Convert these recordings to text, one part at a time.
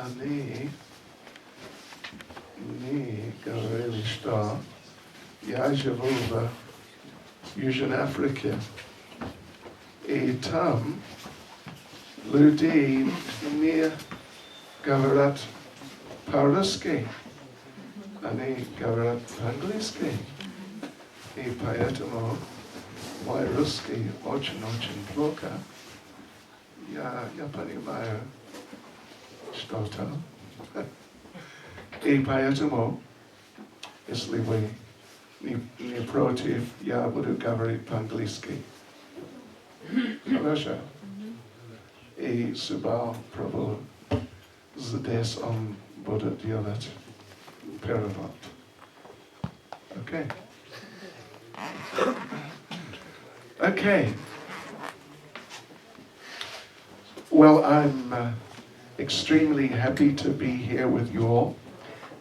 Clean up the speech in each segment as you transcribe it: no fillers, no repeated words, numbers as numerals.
они говорили, что я живу в Южной Африке, и там люди не говорят по-русски, они говорят по-английски, и поэтому мой русский очень-очень плохо. Я понимаю что-то. И поэтому, если вы не против, я буду говорить по-английски. Хорошо? И Субал Прабhu здесь он будет делать перевод. Окей? Okay. Well, I'm extremely happy to be here with you all.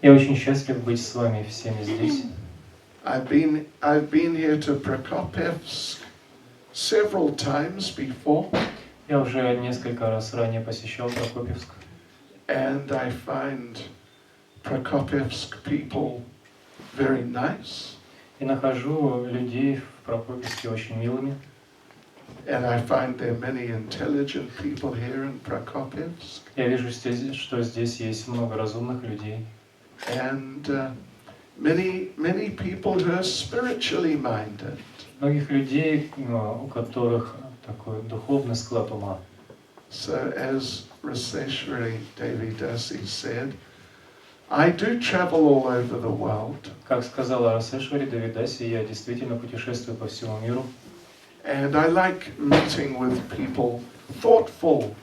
Я очень счастлив быть с вами всеми здесь. I've been here to Prokopievsk several times before. Я уже несколько раз ранее посещал Прокопьевск. And I find Prokopievsk people very nice. И нахожу людей в Прокопьевске очень милыми. And I find there are many intelligent people here in Prokopievsk. Я вижу, что здесь есть много разумных людей. And many people who are spiritually minded. Многих людей, у которых такой духовный склад ума. So as Raseshwari Devi Dasi said, I do travel all over the world. Как сказала Расешвари Деви Даси, я действительно путешествую по всему миру. And I like meeting with people, thoughtful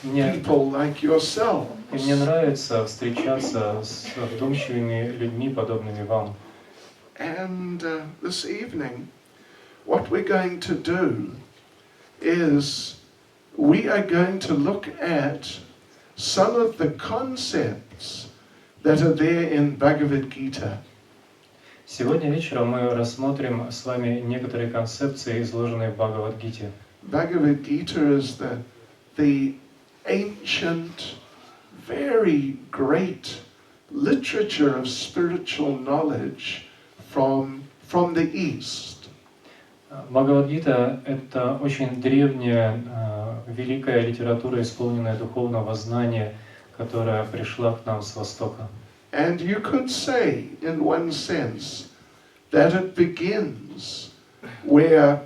people like yourselves. И мне нравится встречаться с вдумчивыми людьми, подобными вам. And this evening, what we're going to do is we are going to look at some of the concepts that are there in Bhagavad Gita. Сегодня вечером мы рассмотрим с вами некоторые концепции, изложенные в Бхагавад-гите. Bhagavad Gita is the ancient, very great literature of spiritual knowledge from the East. Бхагавад-гита — это очень древняя, великая литература, исполненная духовного знания, которая пришла к нам с Востока. And you could say, in one sense, that it begins where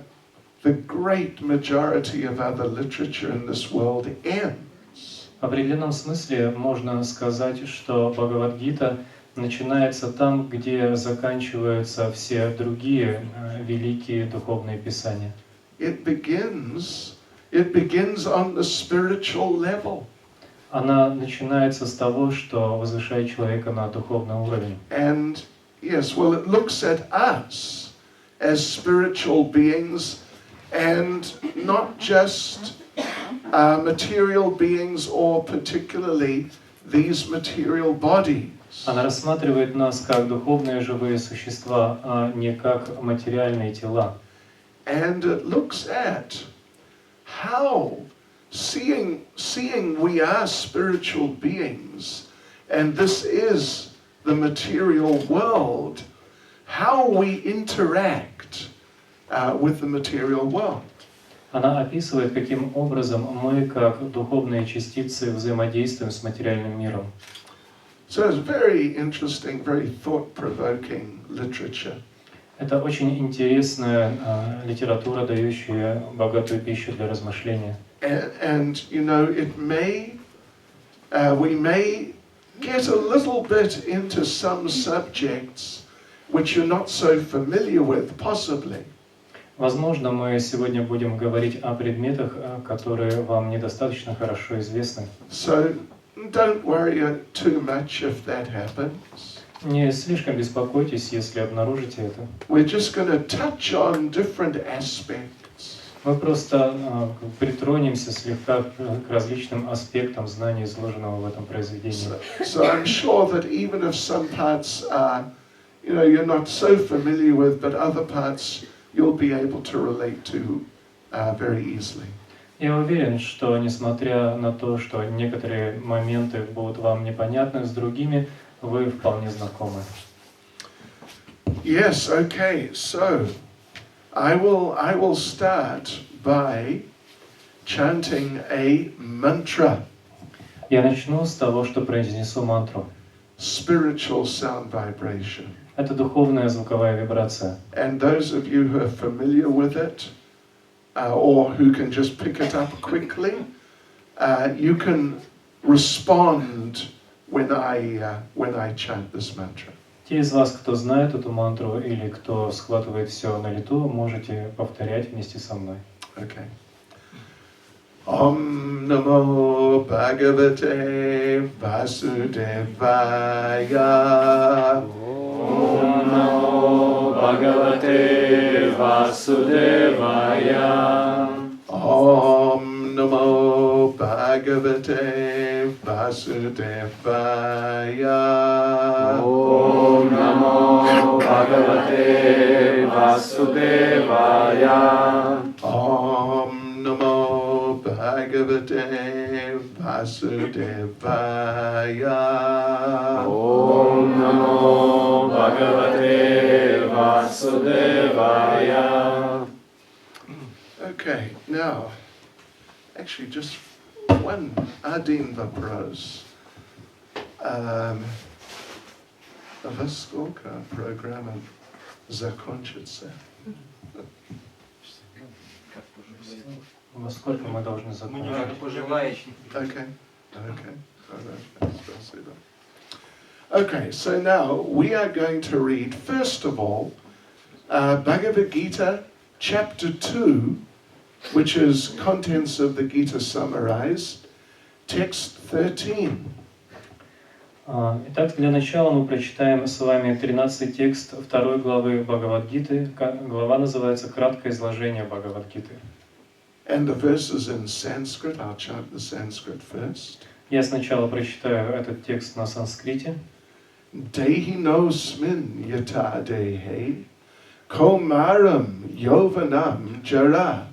the great majority of other literature in this world ends. В определенном смысле можно сказать, что Бхагавад-гита начинается там, где заканчиваются все другие великие духовные писания. It begins on the spiritual level. Она начинается с того, что возвышает человека на духовный уровень. And yes, well, it looks at us as spiritual beings and not just material beings or particularly these material bodies. Она рассматривает нас как духовные живые существа, а не как материальные тела. And it looks at how seeing we are spiritual beings and this is the material world, how we interact with the material world. Она описывает, каким образом мы, как духовные частицы, взаимодействуем с материальным миром. So it's very interesting, very thought-provoking literature. Это очень интересная литература, дающая богатую пищу для размышления. And you know, we may get a little bit into some subjects which you're not so familiar with, possibly. Возможно, мы сегодня будем говорить о предметах, которые вам недостаточно хорошо известны. So don't worry too much if that happens. Не слишком беспокойтесь, если обнаружите это. We're just going to touch on different aspects. Мы просто притронемся слегка к различным аспектам знания, изложенного в этом произведении. So I'm sure that even if some parts are, you're not so familiar with, but other parts you'll be able to relate to very easily. Я уверен, что несмотря на то, что некоторые моменты будут вам непонятны, с другими вы вполне знакомы. Yes, okay, so I will start by chanting a mantra. Я начну с того, что произнесу мантру. Spiritual sound vibration. Это духовная звуковая вибрация. And those of you who are familiar with it, or who can just pick it up quickly, you can respond when I chant this mantra. Те из вас, кто знает эту мантру или кто схватывает все на лету, можете повторять вместе со мной. Okay. Om Namo Bhagavate Vasudevaya. Om Namo Bhagavate Vasudevaya. Om Namo Bhagavate Vasudevaya. Om Namo Bhagavate Vasudevaya. Om Namo Bhagavate Vasudevaya. Om Namo Bhagavate Vasudevaya. Okay, now, actually just one один вопрос. Во сколько программа закончится? Во сколько мы должны закончить? Okay. Спасибо. Okay, so now we are going to read, first of all, Bhagavad Gita, chapter 2, which is contents of the Gita summarized, text 13. Итак, для начала мы прочитаем с вами 13 текст 2 главы Бхагавад-гиты. Глава называется «Краткое изложение Бхагавад-гиты». And the verses in Sanskrit, I'll chant the Sanskrit first. Я сначала прочитаю этот текст на санскрите. Dehi nosmin yata dehe, komaram yovanam jara,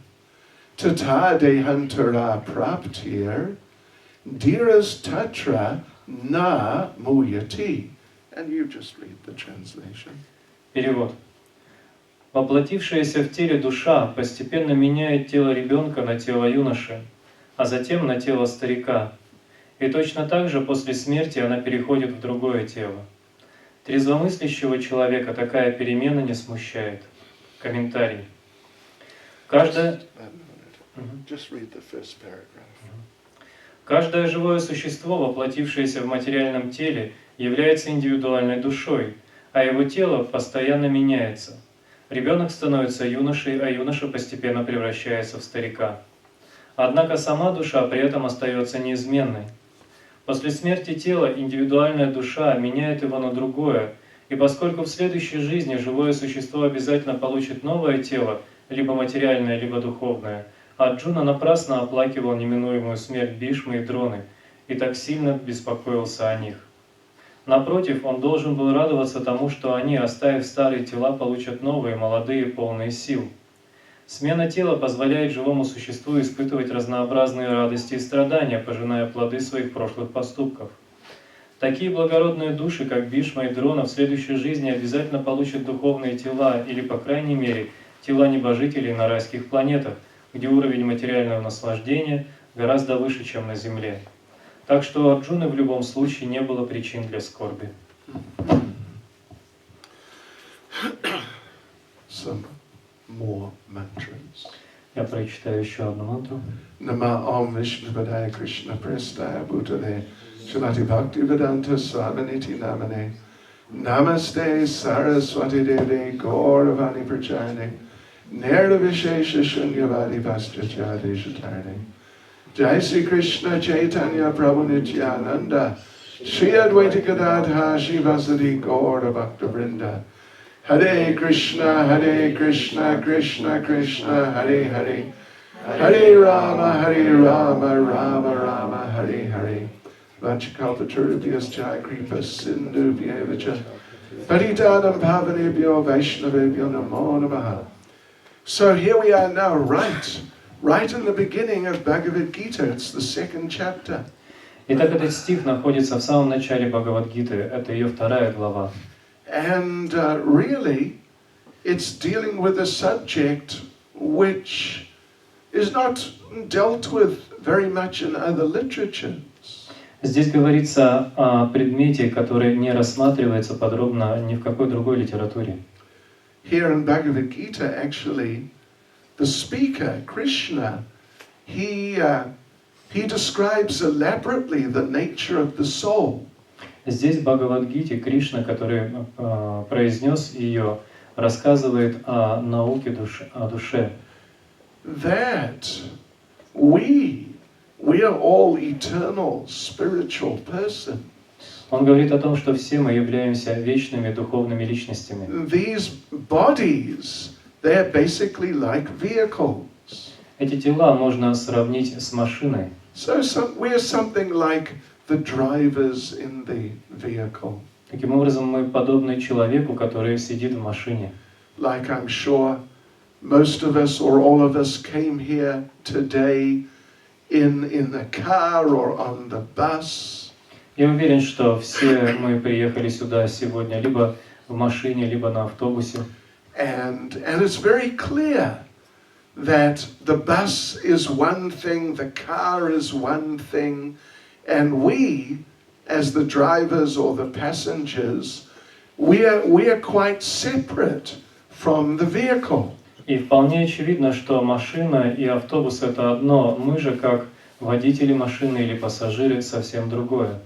tata dehantara praptir, dhiras tatra na muyati. And you just read the translation. Перевод. Воплотившаяся в теле душа постепенно меняет тело ребенка на тело юноши, а затем на тело старика. И точно так же после смерти она переходит в другое тело. Трезвомыслящего человека такая перемена не смущает. Комментарий. Каждое живое существо, воплотившееся в материальном теле, является индивидуальной душой, а его тело постоянно меняется. Ребенок становится юношей, а юноша постепенно превращается в старика. Однако сама душа при этом остается неизменной. После смерти тела индивидуальная душа меняет его на другое, и поскольку в следующей жизни живое существо обязательно получит новое тело, либо материальное, либо духовное, Арджуна напрасно оплакивал неминуемую смерть Бхишмы и Дроны и так сильно беспокоился о них. Напротив, он должен был радоваться тому, что они, оставив старые тела, получат новые, молодые, полные сил. Смена тела позволяет живому существу испытывать разнообразные радости и страдания, пожиная плоды своих прошлых поступков. Такие благородные души, как Бхишма и Дрона, в следующей жизни обязательно получат духовные тела или, по крайней мере, тела небожителей на райских планетах, где уровень материального наслаждения гораздо выше, чем на Земле. Так что у Арджуны в любом случае не было причин для скорби. Some more mantras. Я прочитаю еще одну мантру. Nama Om Vishnupadaya Krishna Prestaya Bhutale Srimati Bhakti Vedanta Swaminiti Namane Namaste Saraswati Devi Gauravani Prachane Nerda Vishesha Shunyavadi Vaschachadi Shatarne Jai Sri Krishna Caitanya Prabhu Nityananda Shri Advaita Gadadha Shivasadi Gaura Bhakta Vrinda Hare Krishna Krishna Krishna Hare Hare Hare Rama Rama Rama Hare Hare Vanchakalpatarubhyas Jai Kripa Sindhubhyevacha Patitanam Pavanebhyo Vaishnavebhyo Namo Namaha. So here we are now, right? right in the beginning of Bhagavad Gita. It's the second chapter. Итак, этот стих находится в самом начале Бхагавад-гиты, это ее 2 глава. And really, it's dealing with a subject which is not dealt with very much in other literatures. Здесь говорится о предмете, который не рассматривается подробно ни в какой другой литературе. Here in Bhagavad Gita, actually, the speaker, Krishna, he describes elaborately the nature of the soul. Здесь в Бхагавад-гите Кришна, который произнес ее, рассказывает о науке о душе. That we are all eternal spiritual persons. Он говорит о том, что все мы являемся вечными духовными личностями. These bodies, they're basically like vehicles. Эти тела можно сравнить с машиной. So we're something like the drivers in the vehicle. Таким образом, мы подобны человеку, который сидит в машине. Like I'm sure most of us or all of us came here today in a car or on the bus. Я уверен, что все мы приехали сюда сегодня либо в машине, либо на автобусе. And it's very clear that the bus is one thing, the car is one thing, and we, as the drivers or the passengers, we are quite separate from the vehicle. И вполне очевидно, что машина и автобус — это одно. Мы же, как водители машины или пассажиры, совсем другое.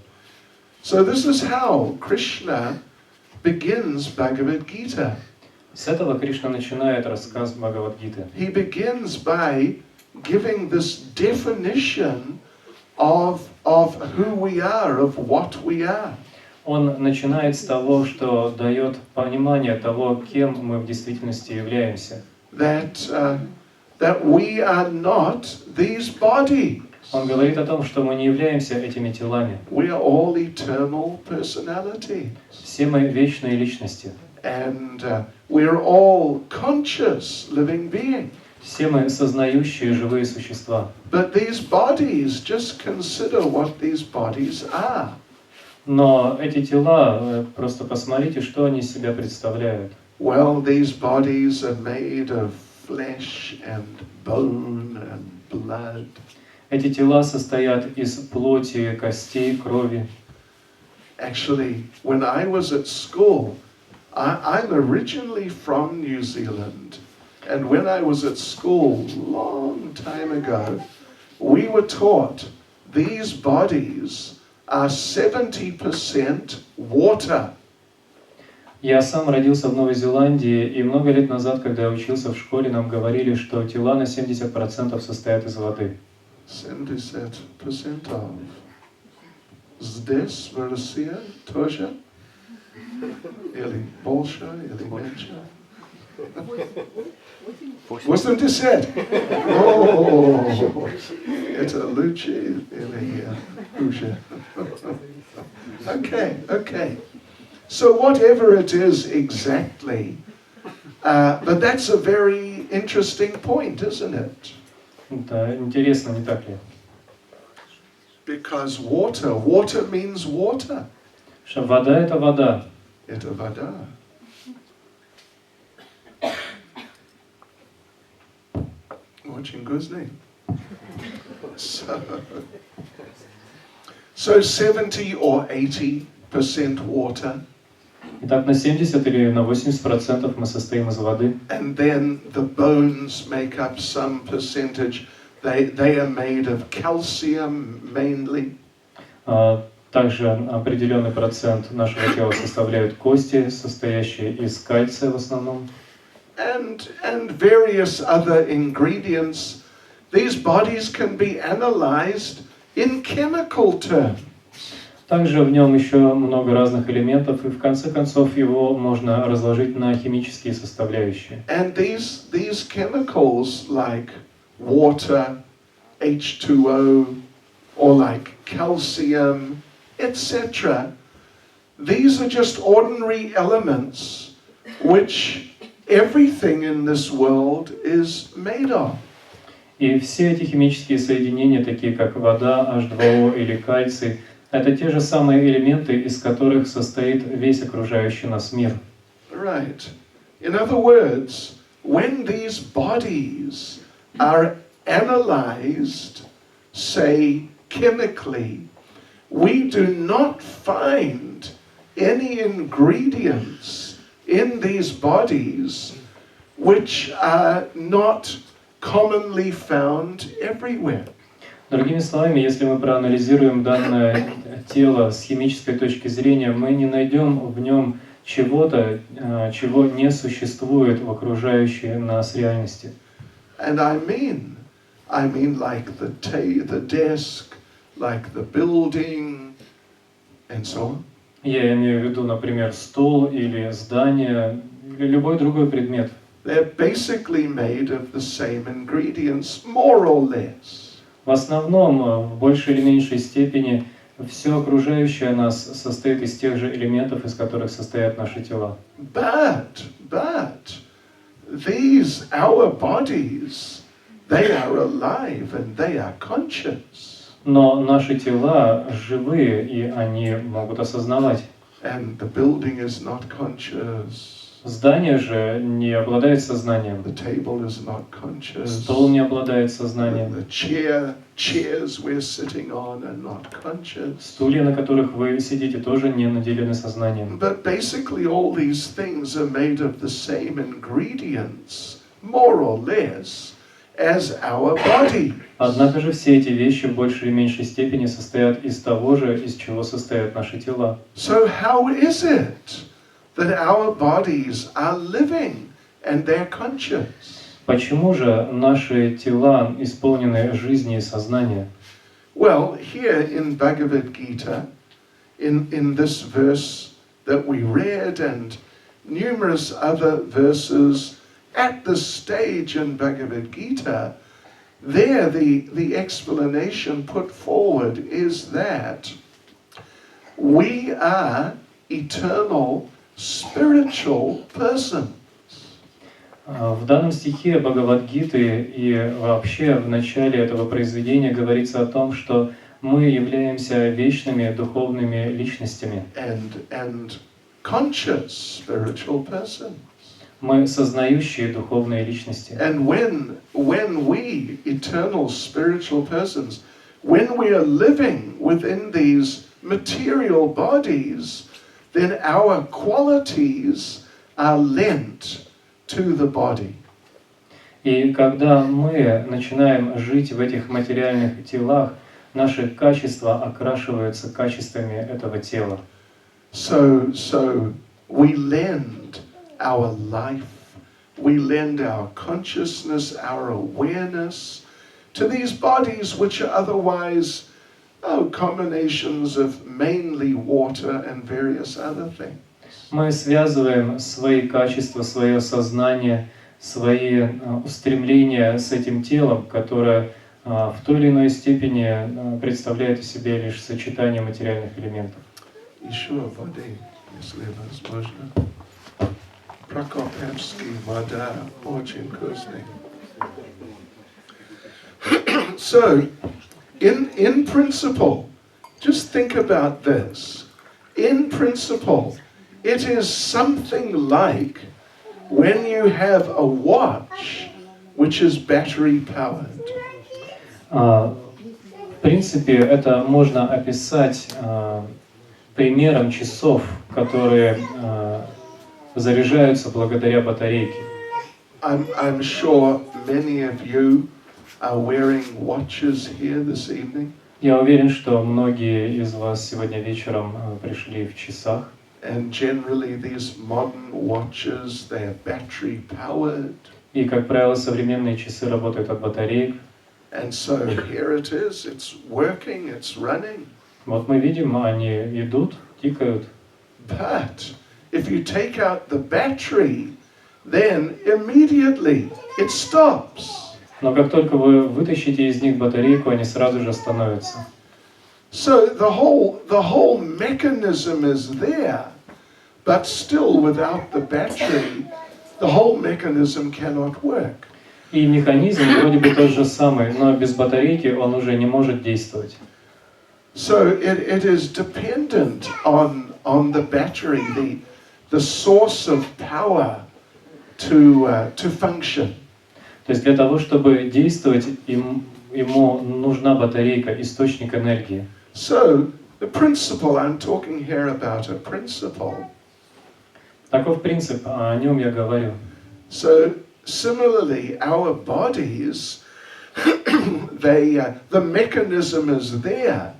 So this is how Krishna begins Bhagavad Gita. С этого Кришна начинает рассказ Бхагавад-гиты. He begins by giving this definition of who we are, of what we are. Он начинает с того, что дает понимание того, кем мы в действительности являемся. That we are not these bodies. Он говорит о том, что мы не являемся этими телами. We are all eternal personalities. Все мы вечные личности. And we're all conscious living beings. Все мы сознающие живые существа. But these bodies, just consider what these bodies are. Но эти тела, просто посмотрите, что они из себя представляют. Well, these bodies are made of flesh and bone and blood. Эти тела состоят из плоти, костей, крови. Actually, when I was at school, I'm originally from New Zealand. And when I was at school, long time ago, we were taught these bodies are 70% water. Я сам родился в Новой Зеландии, и много лет назад, когда я учился в школе, нам говорили, что тела на 70% состоят из воды. 70% of. Здесь, в России, тоже? Или больше, или меньше? 80! О, это лучше или хуже? Okay. So whatever it is exactly, but that's a very interesting point, isn't it? Это интересно, не так ли? Because water means water. Что вода — это вода. Это вода. Очень вкусный. So 70 or 80% water. Итак, на 70 или на 80% мы состоим из воды. And then the bones make up some percentage. They are made of calcium mainly. Также определенный процент нашего тела составляют кости, состоящие из кальция в основном. And various other ingredients. These bodies can be analyzed in chemical terms. Также в нем еще много разных элементов, и в конце концов его можно разложить на химические составляющие. And these chemicals like water, H2O, or like calcium, etc. These are just ordinary elements which everything in this world is made of. И все эти химические соединения, такие как вода, H2O или кальций, это те же самые элементы, из которых состоит весь окружающий нас мир. Right. In other words, when these bodies are analyzed, say, chemically, we do not find any ingredients in these bodies which are not commonly found everywhere. Другими словами, если мы проанализируем данное тело с химической точки зрения, мы не найдем в нем чего-то, чего не существует в окружающей нас реальности. And I mean like the desk, like the building, and so on. Я имею в виду, например, стол или здание, или любой другой предмет. They're basically made of the same ingredients, more or less. В основном, в большей или меньшей степени, все окружающее нас состоит из тех же элементов, из которых состоят наши тела. But these, our bodies, they are alive and they are conscious. Но наши тела живые, и они могут осознавать. And the building is not conscious. Здание же не обладает сознанием. The table is not conscious. Стол не обладает сознанием. The chairs we're sitting on are not conscious. Стулья, на которых вы сидите, тоже не наделены сознанием. But basically all these things are made of the same ingredients, more or less, as our body. Однако же все эти вещи в большей или меньшей степени состоят из того же, из чего состоят наши тела. So how is it that our bodies are living and they're conscious? Почему же наши тела исполнены жизни и сознания? Well, here in Bhagavad Gita, in this verse that we read and numerous other verses at this stage in Bhagavad Gita, there the explanation put forward is that we are eternal spiritual persons. В данном стихе Бхагавад-гиты и вообще в начале этого произведения говорится о том, что мы являемся вечными духовными личностями. And conscious spiritual persons. Мы сознающие духовные личности. And when we, eternal spiritual persons, when we are living within these material bodies, then our qualities are lent to the body. И когда мы начинаем жить в этих материальных телах, наши качества окрашиваются качествами этого тела. So we lend our life, we lend our consciousness, our awareness to these bodies which are otherwise combinations of mainly water and various other things. Мы связываем свои качества, свое сознание, свои устремления с этим телом, которое в той или иной степени представляет из себя лишь сочетание материальных элементов. Еще воды, если возможно. Prokopievsk вода очень вкусный. So, in principle, just think about this. In principle, it is something like when you have a watch which is battery powered. В принципе, это можно описать примером часов, которые заряжаются благодаря батарейке. I'm sure many of you are wearing watches here this evening. Я уверен, что многие из вас сегодня вечером пришли в часах. And generally these modern watches, they're battery powered. И, как правило, современные часы работают от батареек. And so here it is, it's working, it's running. Вот мы видим, они идут, тикают. But if you take out the battery, then immediately it stops. Но как только вы вытащите из них батарейку, они сразу же остановятся. So the whole mechanism is there, but still without the battery, the whole mechanism cannot work. И механизм вроде бы тот же самый, но без батарейки он уже не может действовать. So it is dependent on the battery, the source of power to function. То есть для того, чтобы действовать, ему нужна батарейка, источник энергии. So the principle, I'm talking here about a principle. Таков принцип, о нем я говорю. So similarly, our bodies, the mechanism is there,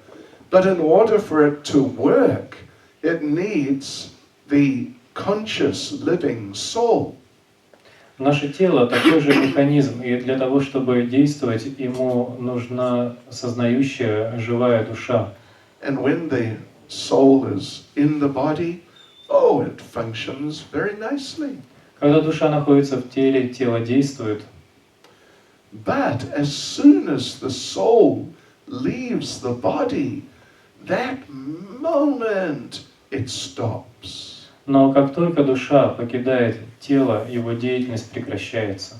but in order for it to work, it needs the conscious living soul. Наше тело такой же механизм, и для того, чтобы действовать, ему нужна сознающая живая душа. And when the soul is in the body, oh, it functions very nicely. Когда душа находится в теле, тело действует. But as soon as the soul leaves the body, that moment it stops. Но как только душа покидает тело, его деятельность прекращается.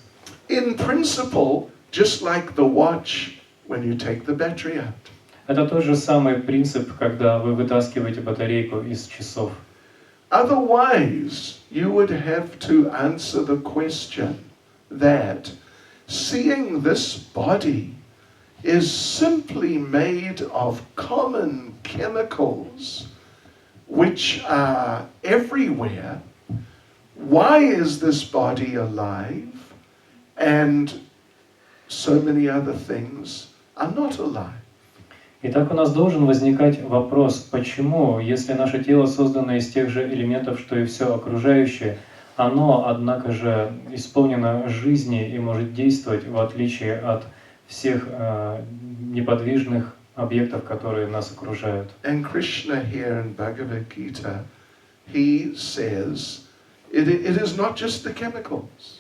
In principle, just like the watch when you take the battery out. Это тот же самый принцип, когда вы вытаскиваете батарейку из часов. Otherwise, you would have to answer the question that seeing this body is simply made of common chemicals which are everywhere. Why is this body alive? And so many other things are not alive. Итак, у нас должен возникать вопрос, почему, если наше тело создано из тех же элементов, что и все окружающее, оно, однако же, исполнено жизни и может действовать, в отличие от всех неподвижных объектов, которые нас окружают. And Krishna here in Bhagavad Gita, he says, it is not just the chemicals.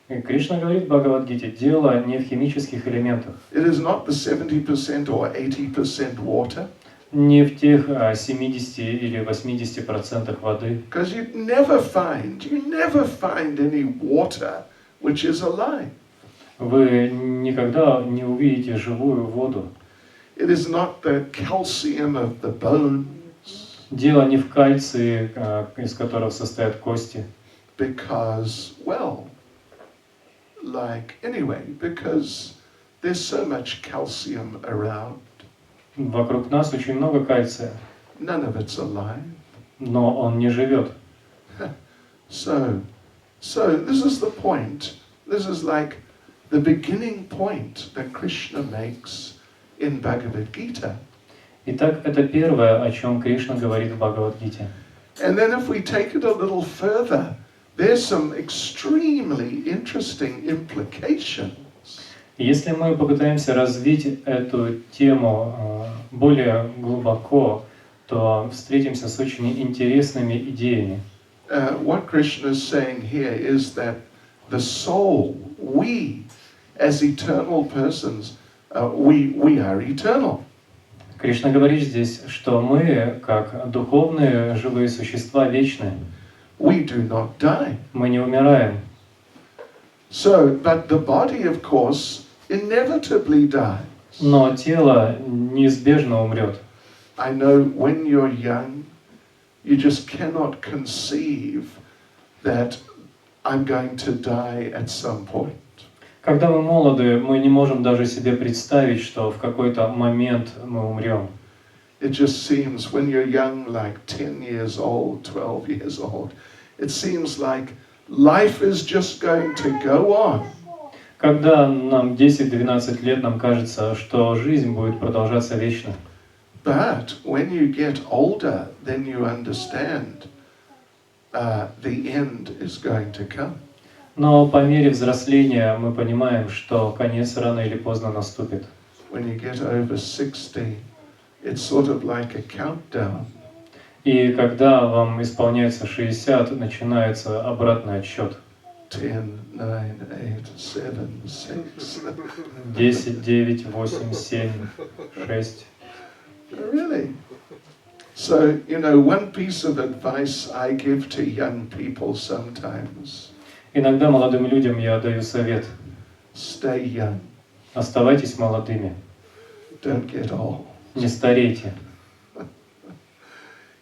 И Кришна говорит в Бхагавад-гите, дело не в химических элементах, It is not the 70% or 80% water. не в тех 70 или 80% воды. Because you never find any water which is alive. Вы никогда не увидите живую воду. It is not the calcium of the bones. Дело не в кальции, из которого состоят кости. Because, well, because there's so much calcium around. Вокруг нас очень много кальция, None of it's alive. но он не живет. So this is the point. This is like the beginning point that Krishna makes in Bhagavad Gita. Итак, это первое, о чем Кришна говорит в Бхагавад-гите. And then if we take it a little further, there's some extremely interesting implications. Если мы попытаемся развить эту тему более глубоко, то встретимся с очень интересными идеями. What Krishna is saying here is that the soul, we, as eternal persons, we are eternal. Кришна говорит здесь, что мы, как духовные живые существа, вечны. We do not die. Мы не умираем. So, but the body, of course, inevitably dies. Но тело неизбежно умрет. I know when you're young, you just cannot conceive that I'm going to die at some point. Когда мы молоды, мы не можем даже себе представить, что в какой-то момент мы умрем. It just seems when you're young, like 10 years old, 12 years old, it seems like life is just going to go on. Когда нам 10-12 лет, нам кажется, что жизнь будет продолжаться вечно. But when you get older, then you understand the end is going to come. Но по мере взросления мы понимаем, что конец рано или поздно наступит. When you get over 60, it's sort of like a countdown. И когда вам исполняется 60, начинается обратный отсчет. 10, 9, 8, 7, 6. 10, 9, 8, 7, 6. Really? So, one piece of advice I give to young people sometimes. Иногда молодым людям я даю совет. stay young. Оставайтесь молодыми. Don't get old. Не старейте.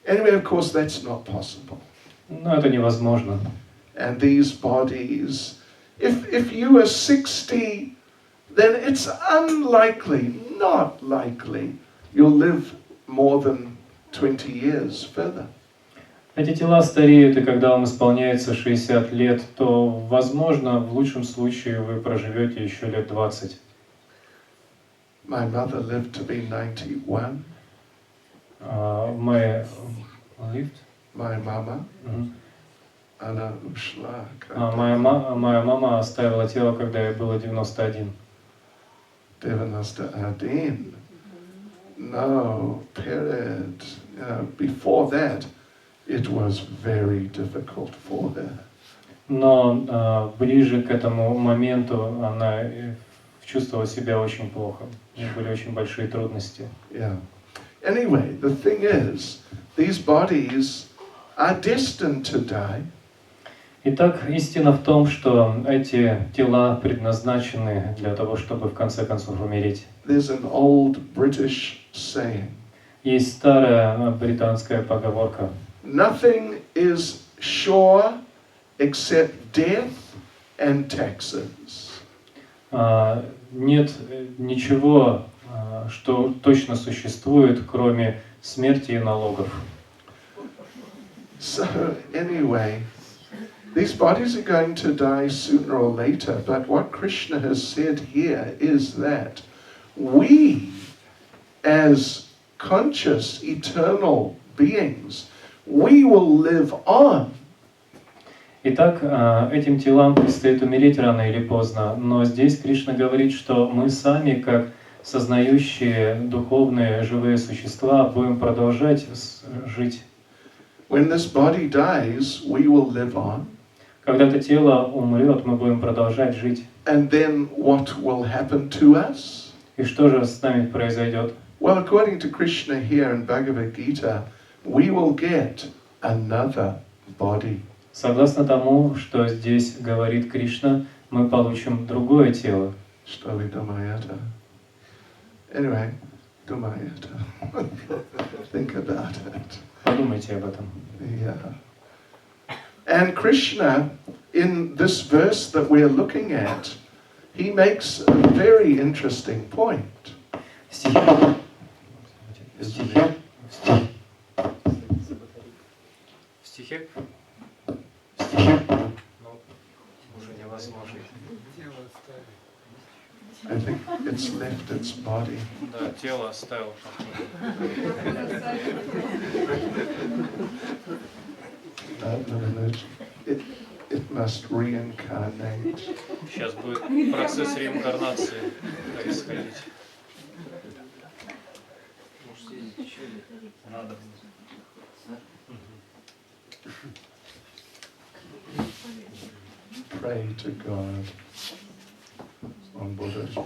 Anyway, of course, that's not possible. Но это невозможно. And these bodies, if you are 60, then it's unlikely, not likely, you'll live more than 20 years further. Эти тела стареют, и когда вам исполняется 60 лет, то, возможно, в лучшем случае вы проживете еще лет 20. My mother lived to be 91. My mama, Мгм. она ушла. Моя мама оставила тело, когда ей было 91. 91. No, period. Before that, it was very difficult for her. Но ближе к этому моменту она чувствовала себя очень плохо. У нее были очень большие трудности. Yeah. Anyway, the thing is, these bodies are destined to die. Итак, истина в том, что эти тела предназначены для того, чтобы в конце концов умереть. There's an old British saying. Есть старая британская поговорка. Nothing is sure except death and taxes. Нет ничего, что точно существует, кроме смерти и налогов. So anyway, these bodies are going to die sooner or later, but what Krishna has said here is that we, as conscious, eternal beings, we will live on. Итак, этим телам предстоит умереть рано или поздно, но здесь Кришна говорит, что мы сами, как сознающие духовные живые существа, будем продолжать жить. When this body dies, we will live on. Когда это тело умрет, мы будем продолжать жить. And then what will happen to us? И что же с нами произойдет? Well, according to Krishna here in Bhagavad Gita, we will get another body. Согласно тому, что здесь говорит Кришна, мы получим другое тело. Что ли думаете? Anyway, думаете. Think about it. Подумайте об этом. Yeah. And Krishna, in this verse that we're looking at, he makes a very interesting point. Стихи. Стихи. Ну, уже невозможно. I think it's left its body. Да, тело оставил. No. It must reincarnate. Сейчас будет процесс реинкарнации происходить. Надо. Pray to God on Buddha's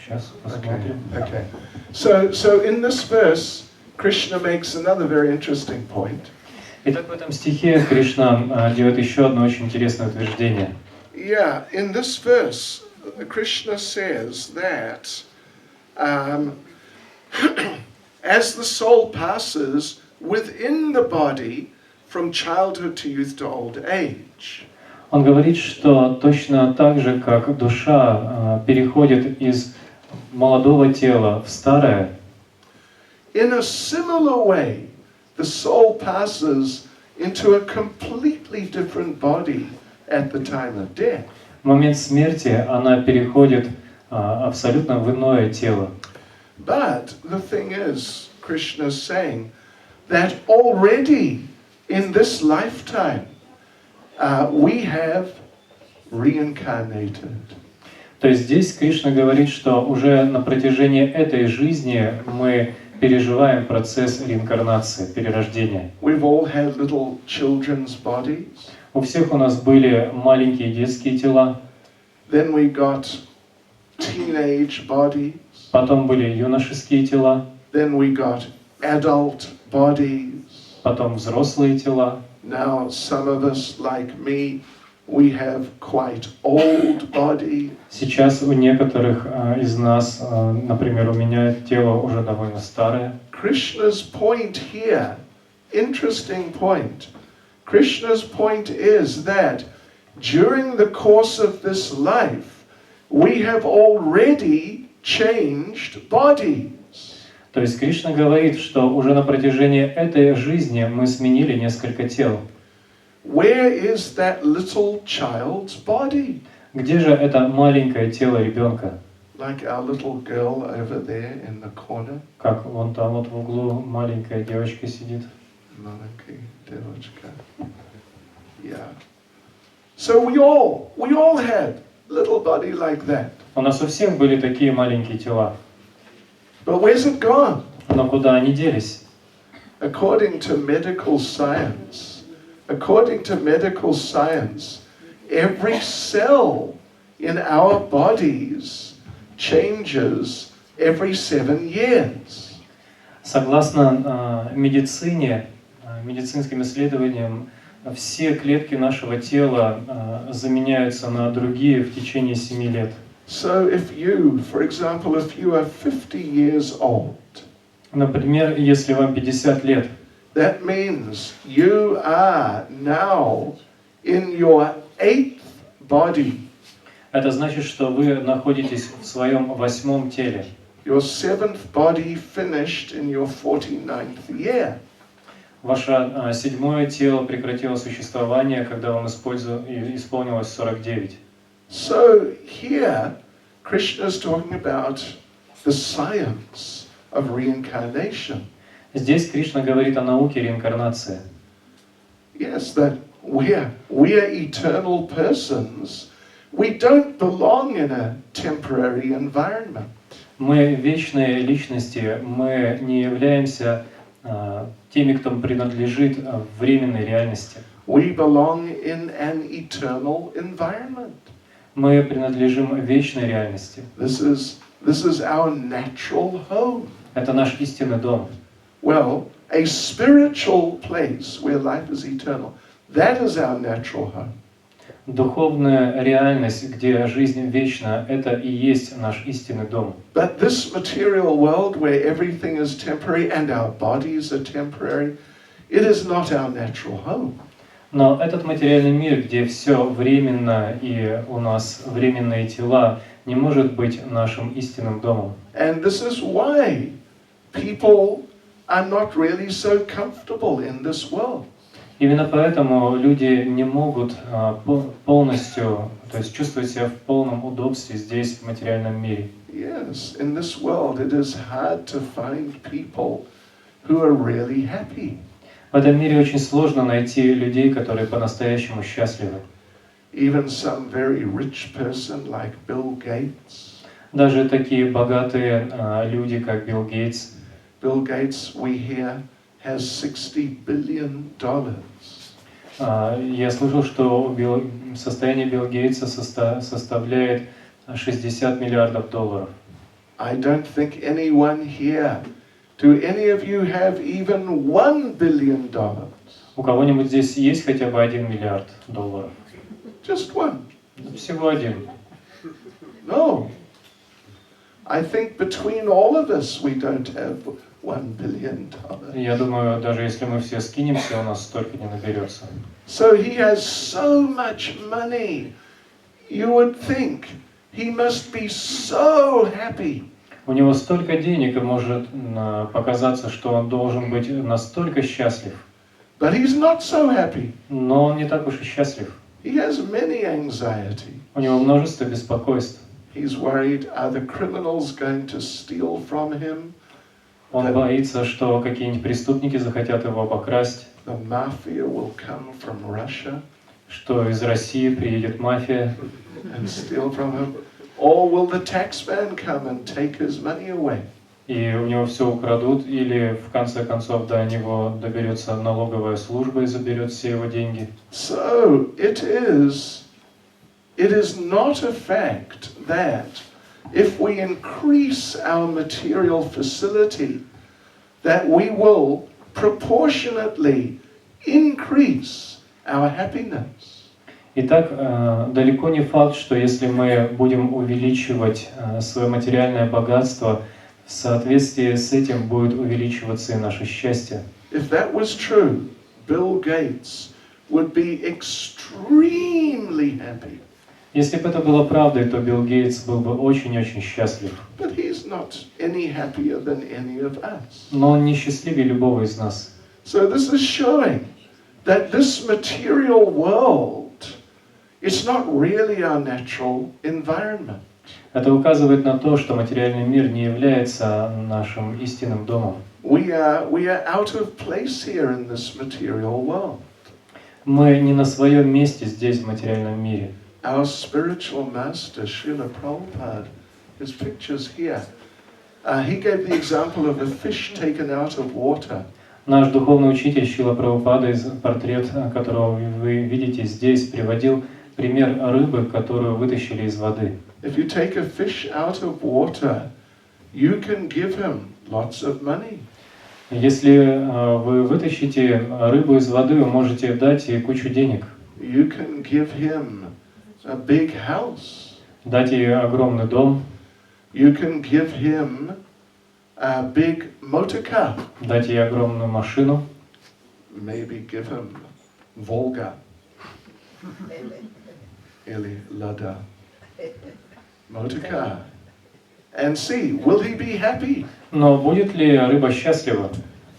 Сейчас посмотрим. Okay. So in this verse, Krishna makes another very interesting point. Итак, в этом стихе Кришна делает еще одно очень интересное утверждение. Yeah, in this verse, Krishna says that as the soul passes within the body from childhood to youth to old age. Он говорит, что точно так же, как душа переходит из молодого тела в старое, In a similar way, the soul passes into a completely different body at the time of death. в момент смерти она переходит абсолютно в иное тело. But the thing is, Krishna is saying that already in this lifetime, we have reincarnated. То есть здесь Кришна говорит, что уже на протяжении этой жизни мы переживаем процесс реинкарнации, перерождения. We've all had little children's bodies. У всех у нас были маленькие детские тела, Then we got teenage bodies. потом были юношеские тела, Then we got adult bodies. потом взрослые тела. Now, some of us, like me, we have quite old bodies. Сейчас у некоторых из нас, например, у меня тело уже довольно старое. Krishna's point here, interesting point. Krishna's point is that during the course of this life, we have already changed bodies. То есть Кришна говорит, что уже на протяжении этой жизни мы сменили несколько тел. Where is that little child's body? Где же это маленькое тело ребенка? Like our little girl over there in the corner. Как вон там вот в углу маленькая девочка сидит. Маленькая девочка. Yeah. So we all had little body like that. У нас у всех были такие маленькие тела. But where's it gone? Но куда они делись? According to medical science, every cell in our bodies changes every 7 years. Согласно медицинским исследованиям, все клетки нашего тела заменяются на другие в течение 7 лет. So if you, for example, if you are 50 years old, например, если вам 50 лет, that means you are now in your 8th body. Это значит, что вы находитесь в своем 8-м теле. Your 7th body finished in your 49th year. Ваше 7-е тело прекратило существование, когда вам исполнилось 49. So here, Krishna is talking about the science of reincarnation. Здесь Кришна говорит о науке реинкарнации. Yes, that we are eternal persons. We don't belong in a temporary environment. Мы вечные личности, мы не являемся теми, кто принадлежит временной реальности. We belong in an eternal environment. Мы принадлежим вечной реальности. This is our natural home. Это наш истинный дом. Well, a spiritual place where life is eternal, that is our natural home. Духовная реальность, где жизнь вечна, это и есть наш истинный дом. But this material world where everything is temporary and our bodies are temporary, it is not our natural home. Но этот материальный мир, где все временно и у нас временные тела, не может быть нашим истинным домом. And this is why people are not really so comfortable in this world. Именно поэтому люди не могут полностью, то есть чувствовать себя в полном удобстве здесь, в материальном мире. Yes, in this world it is hard to find people who are really happy. В этом мире очень сложно найти людей, которые по-настоящему счастливы. Even some very rich person like Bill Gates. Даже такие богатые люди, как Билл Гейтс. Bill Gates, we hear, has $60 billion. Я слышал, что состояние Билла Гейтса составляет $60 миллиардов. I don't think anyone here, do any of you have even $1 billion? У кого-нибудь здесь есть хотя бы $1 миллиард? Just one. Всего один. No. I think between all of us we don't have $1 billion. Я думаю, даже если мы все скинемся, у нас столько не наберется. So he has so much money. You would think he must be so happy. У него столько денег, и может показаться, что он должен быть настолько счастлив. But he's not so happy. Но он не так уж и счастлив. He has many anxiety. У него множество беспокойств. He's worried, are the criminals going to steal from him? Он боится, что какие-нибудь преступники захотят его обокрасть. The mafia will come from Russia. Что из России приедет мафия. And steal from him. Or will the taxman come and take his money away? И у него все украдут, или в конце концов до него доберется налоговая служба и заберет все его деньги. So it is not a fact that if we increase our material facility, that we will proportionately increase our happiness. Итак, далеко не факт, что если мы будем увеличивать свое материальное богатство, в соответствии с этим будет увеличиваться и наше счастье. If that was true, Bill Gates would be extremely happy. Если бы это было правдой, то Билл Гейтс был бы очень-очень счастлив. But he's not any happier than any of us. Но он не счастливее любого из нас. So this is showing that this material world is not really our natural environment. Это указывает на то, что материальный мир не является нашим истинным домом. We are out of place here in this material world. Мы не на своем месте здесь, в материальном мире. Our spiritual master, Srila Prabhupada, his picture's here. He gave the example of a fish taken out of water. Наш духовный учитель Шрила Прабхупада, портрет которого вы видите здесь, приводил пример рыбы, которую вытащили из воды. If you take a fish out of water, you can give him lots of money. Если вы вытащите рыбу из воды, вы можете дать ей кучу денег. You can give him a big house. Дать ей огромный дом. You can give him a big motor car. Дать ей огромную машину. Maybe give him Volga. Или Lada. Motor car. And see, will he be happy? Но будет ли рыба счастлива?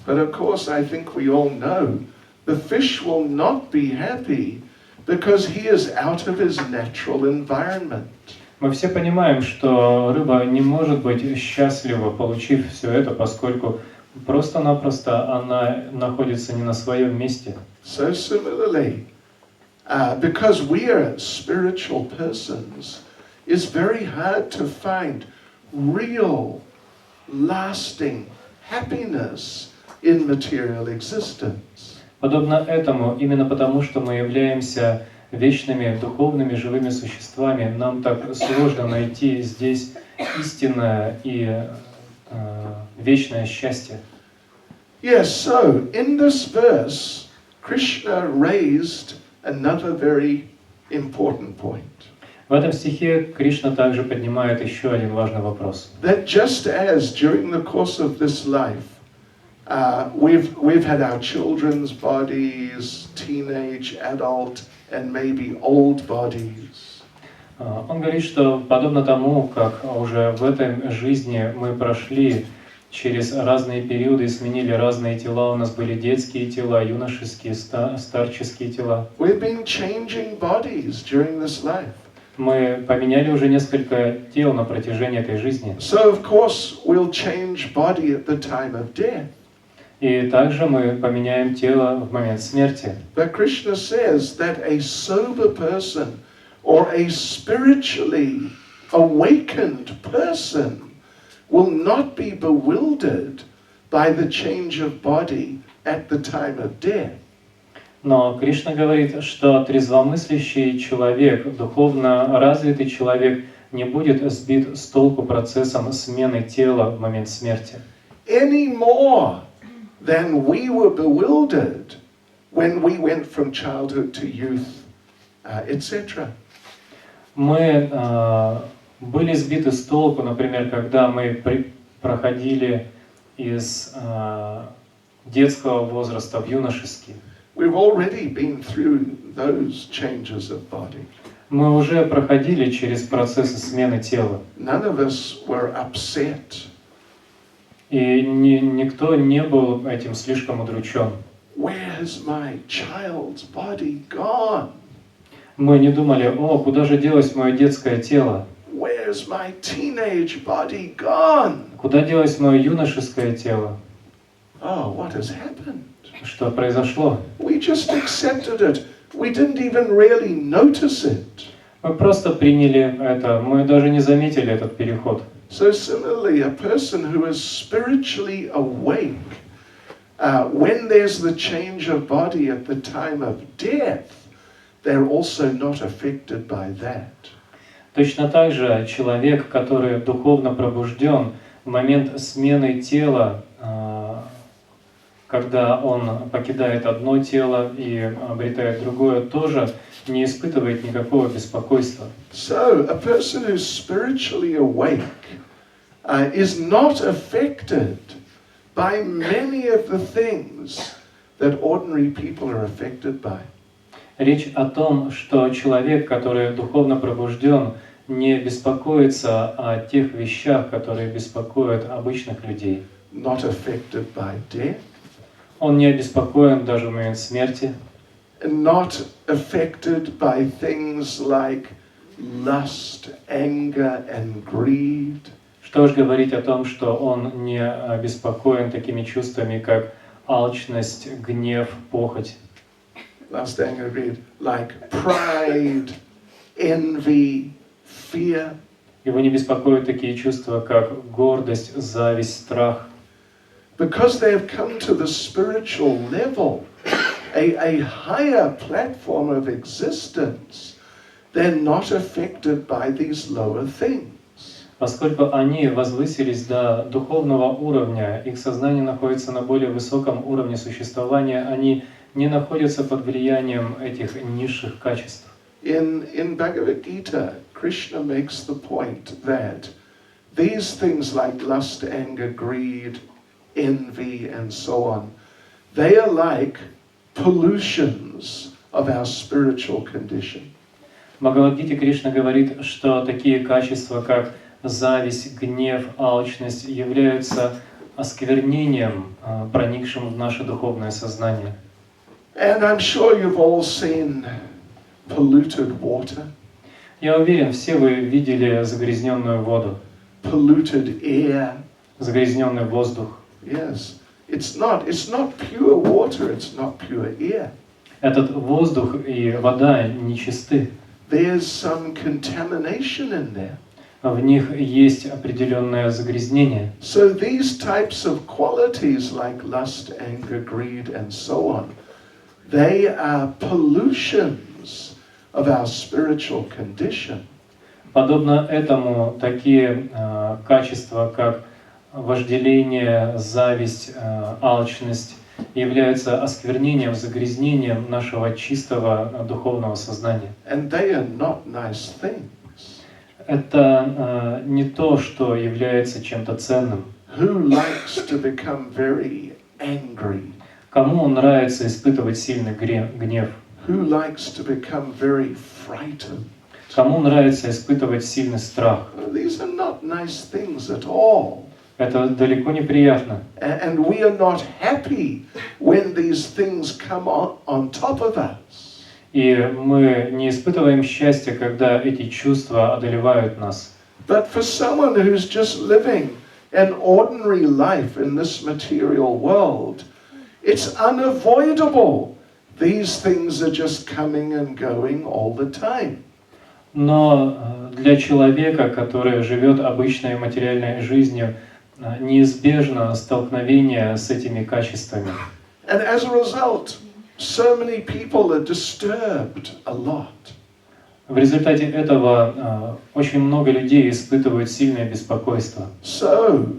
But of course, I think we all know the fish will not be happy because he is out of his natural environment. Мы все понимаем, что рыба не может быть счастлива, получив все это, поскольку просто-напросто она находится не на своем месте. So similarly, because we are spiritual persons, it's very hard to find real, lasting happiness in material existence. Подобно этому, именно потому, что мы являемся вечными, духовными, живыми существами, нам так сложно найти здесь истинное и вечное счастье. Yes, so in this verse, Krishna raised another very important point. В этом стихе Кришна также поднимает еще один важный вопрос. That just as during the course of this life, we've had our children's bodies, teenage, adult, and maybe old bodies. Он говорит, что подобно тому, как уже в этой жизни мы прошли через разные периоды и сменили разные тела, у нас были детские тела, юношеские, старческие тела. We've been changing bodies during this life. Мы поменяли уже несколько тел на протяжении этой жизни. So of course we'll change body at the time of death. И также мы поменяем тело в момент смерти. But Krishna says that a sober person or a spiritually awakened person will not be bewildered by the change of body at the time of death. Но Кришна говорит, что трезвомыслящий человек, духовно развитый человек не будет сбит с толку процессом смены тела в момент смерти. Any more than we were bewildered when we went from childhood to youth, etc. Мы были сбиты с толку, например, когда мы проходили из детского возраста в юношеский. We've already been through those changes of body. Мы уже проходили через процессы смены тела. None of us were upset. И никто не был этим слишком удручен. Where's my child's body gone? Мы не думали, о, куда же делось мое детское тело? Where's my teenage body gone? Куда делось мое юношеское тело? Oh, what has happened? Что произошло? We just accepted it. We didn't even really notice it. Мы просто приняли это, мы даже не заметили этот переход. So similarly, a person who is spiritually awake, when there's the change of body at the time of death, they're also not affected by that. Точно так же человек, который духовно пробужден, В момент смены тела, когда он покидает одно тело и обретает другое, тоже не испытывает никакого беспокойства. So, a person who's spiritually awake is not affected by many of the things that ordinary people are affected by. Речь о том, что человек, который духовно пробужден, не беспокоится о тех вещах, которые беспокоят обычных людей. Not affected by death. Он не обеспокоен даже в момент смерти. Not affected by things like lust, anger and greed. Что ж говорить о том, что он не обеспокоен такими чувствами, как алчность, гнев, похоть. Lust, anger, greed, like pride, envy, fear. Его не беспокоят такие чувства, как гордость, зависть, страх. Because they have come to the spiritual level, a higher platform of existence, they're not affected by these lower things. Поскольку они возвысились до духовного уровня, их сознание находится на более высоком уровне существования, они не находятся под влиянием этих низших качеств. In Bhagavad Gita, Krishna makes the point that these things like lust, anger, greed, envy, and so on, they are like pollutions of our spiritual condition. В Бхагавад-гите Кришна говорит, что такие качества, как зависть, гнев, алчность, являются осквернением, проникшим в наше духовное сознание. And I'm sure you've all seen polluted water, Я уверен, все вы видели загрязненную воду, polluted air. загрязненный воздух. Yes, it's not pure water, it's not pure air. Этот воздух и вода нечисты. There's some contamination in there. В них есть определенное загрязнение. So these types of qualities like lust, anger, greed, and so on, they are pollutions of our spiritual condition. Подобно этому, такие качества, как вожделение, зависть, алчность, являются осквернением, загрязнением нашего чистого духовного сознания. And they are not nice things. Это не то, что является чем-то ценным. Who likes to become very angry? Кому нравится испытывать сильный гнев? Who likes to become very frightened? Кому нравится испытывать сильный страх? These are not nice things at all. Это далеко не приятно. And we are not happy when these things come on top of us. И мы не испытываем счастья, когда эти чувства одолевают нас. But for someone who's just living an ordinary life in this material world, it's unavoidable. These things are just coming and going all the time. Но для человека, который живет обычной материальной жизнью, неизбежно столкновение с этими качествами. And as a result, so many people are disturbed a lot. В результате этого очень много людей испытывают сильное беспокойство. So,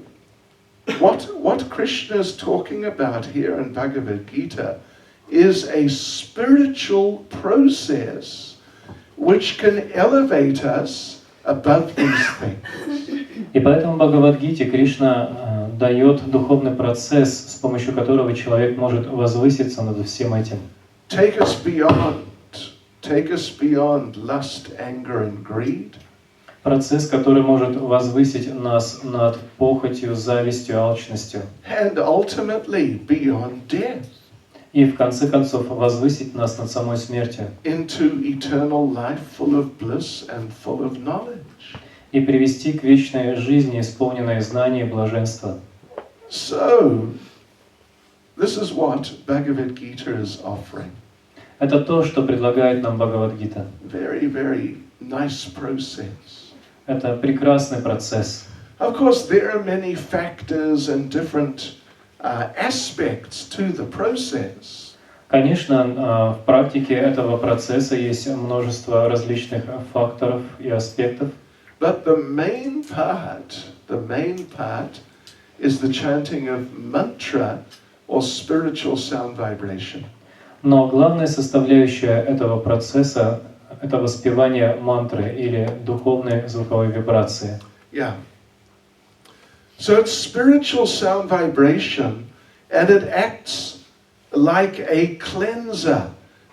what Krishna is talking about here in Bhagavad Gita is a spiritual process which can elevate us above these things. И поэтому в Бхагавад-гите Кришна дает духовный процесс, с помощью которого человек может возвыситься над всем этим. Take us beyond lust, anger, and greed. Процесс, который может возвысить нас над похотью, завистью, алчностью. And ultimately beyond death. И в конце концов возвысить нас над самой смертью. Into eternal life full of bliss and full of knowledge. И привести к вечной жизни, исполненной знаний и блаженства. So, this is what Bhagavad Gita is offering. Это то, что предлагает нам Бхагавад-гита. Very, very nice process. Это прекрасный процесс. Of course, there are many factors and different aspects to the process. Конечно, в практике этого процесса есть множество различных факторов и аспектов. But the main part the main part, is the chanting of mantra or spiritual sound vibration. Но главная составляющая этого процесса – это воспевание мантры или духовной звуковой вибрации. Yeah. So it's spiritual sound vibration, and it acts like a cleanser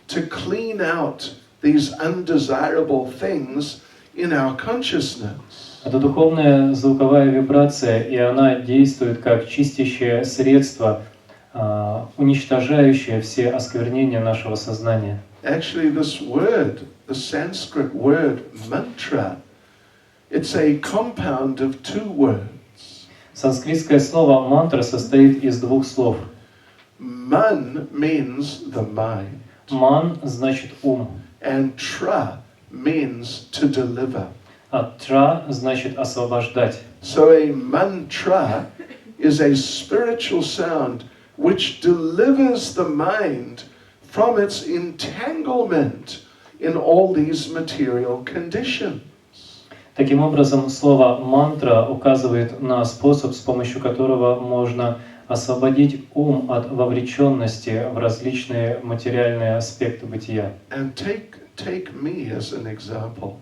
to clean out these undesirable things in our consciousness. Это духовная звуковая вибрация, и она действует как чистящее средство, уничтожающее все осквернения нашего сознания. Actually, this word, the Sanskrit word mantra, it's a compound of two words. Санскритское слово мантра состоит из двух слов. Man means the mind, Ман значит ум, and tra means to deliver. а тра значит освобождать. So a mantra is a spiritual sound which delivers the mind from its entanglement in all these material conditions. Таким образом, слово мантра указывает на способ, с помощью которого можно освободить ум от вовлеченности в различные материальные аспекты бытия. And take me as an example.